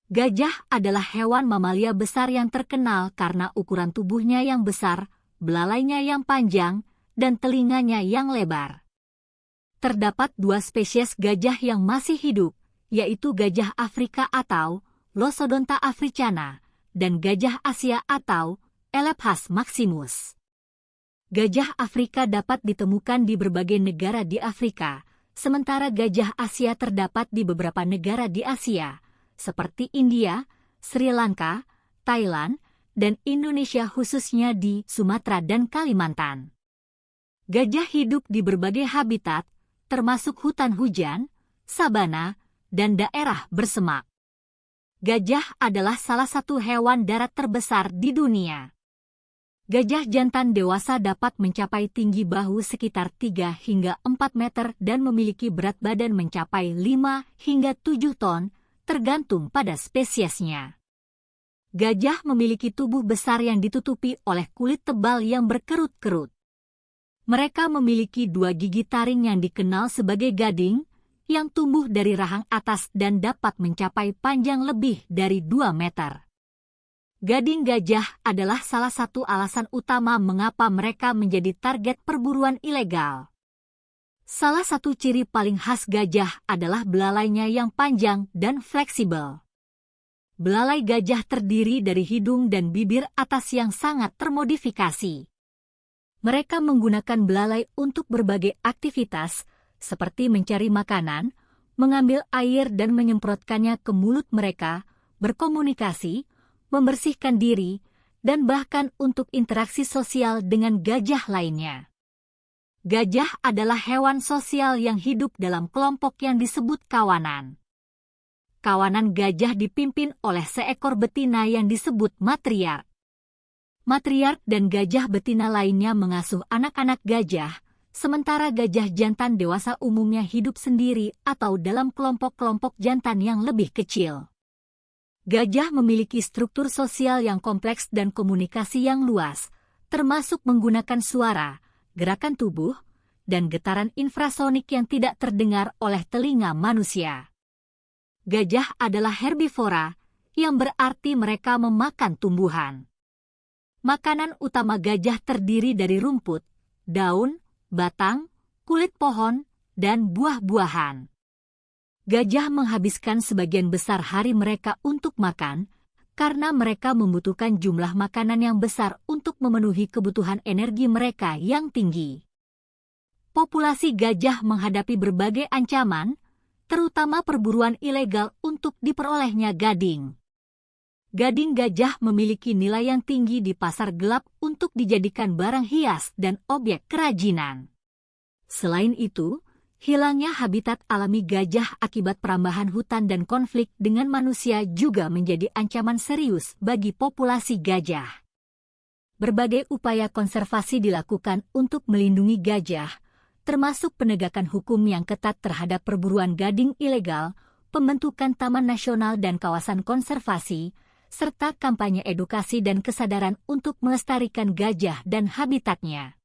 Gajah adalah hewan mamalia besar yang terkenal karena ukuran tubuhnya yang besar, belalainya yang panjang, dan telinganya yang lebar. Terdapat dua spesies gajah yang masih hidup, yaitu gajah Afrika atau Loxodonta africana dan gajah Asia atau Elephas maximus. Gajah Afrika dapat ditemukan di berbagai negara di Afrika, sementara gajah Asia terdapat di beberapa negara di Asia, seperti India, Sri Lanka, Thailand, dan Indonesia khususnya di Sumatera dan Kalimantan. Gajah hidup di berbagai habitat, termasuk hutan hujan, sabana, dan daerah bersemak. Gajah adalah salah satu hewan darat terbesar di dunia. Gajah jantan dewasa dapat mencapai tinggi bahu sekitar 3 hingga 4 meter dan memiliki berat badan mencapai 5 hingga 7 ton, tergantung pada spesiesnya. Gajah memiliki tubuh besar yang ditutupi oleh kulit tebal yang berkerut-kerut. Mereka memiliki 2 gigi taring yang dikenal sebagai gading, yang tumbuh dari rahang atas dan dapat mencapai panjang lebih dari 2 meter. Gading gajah adalah salah satu alasan utama mengapa mereka menjadi target perburuan ilegal. Salah satu ciri paling khas gajah adalah belalainya yang panjang dan fleksibel. Belalai gajah terdiri dari hidung dan bibir atas yang sangat termodifikasi. Mereka menggunakan belalai untuk berbagai aktivitas, seperti mencari makanan, mengambil air dan menyemprotkannya ke mulut mereka, berkomunikasi, membersihkan diri, dan bahkan untuk interaksi sosial dengan gajah lainnya. Gajah adalah hewan sosial yang hidup dalam kelompok yang disebut kawanan. Kawanan gajah dipimpin oleh seekor betina yang disebut matriark. Matriark dan gajah betina lainnya mengasuh anak-anak gajah, sementara gajah jantan dewasa umumnya hidup sendiri atau dalam kelompok-kelompok jantan yang lebih kecil. Gajah memiliki struktur sosial yang kompleks dan komunikasi yang luas, termasuk menggunakan suara, gerakan tubuh, dan getaran infrasonik yang tidak terdengar oleh telinga manusia. Gajah adalah herbivora, yang berarti mereka memakan tumbuhan. Makanan utama gajah terdiri dari rumput, daun, batang, kulit pohon, dan buah-buahan. Gajah menghabiskan sebagian besar hari mereka untuk makan, karena mereka membutuhkan jumlah makanan yang besar untuk memenuhi kebutuhan energi mereka yang tinggi. Populasi gajah menghadapi berbagai ancaman, terutama perburuan ilegal untuk diperolehnya gading. Gading gajah memiliki nilai yang tinggi di pasar gelap untuk dijadikan barang hias dan objek kerajinan. Selain itu, hilangnya habitat alami gajah akibat perambahan hutan dan konflik dengan manusia juga menjadi ancaman serius bagi populasi gajah. Berbagai upaya konservasi dilakukan untuk melindungi gajah, termasuk penegakan hukum yang ketat terhadap perburuan gading ilegal, pembentukan taman nasional dan kawasan konservasi, serta kampanye edukasi dan kesadaran untuk melestarikan gajah dan habitatnya.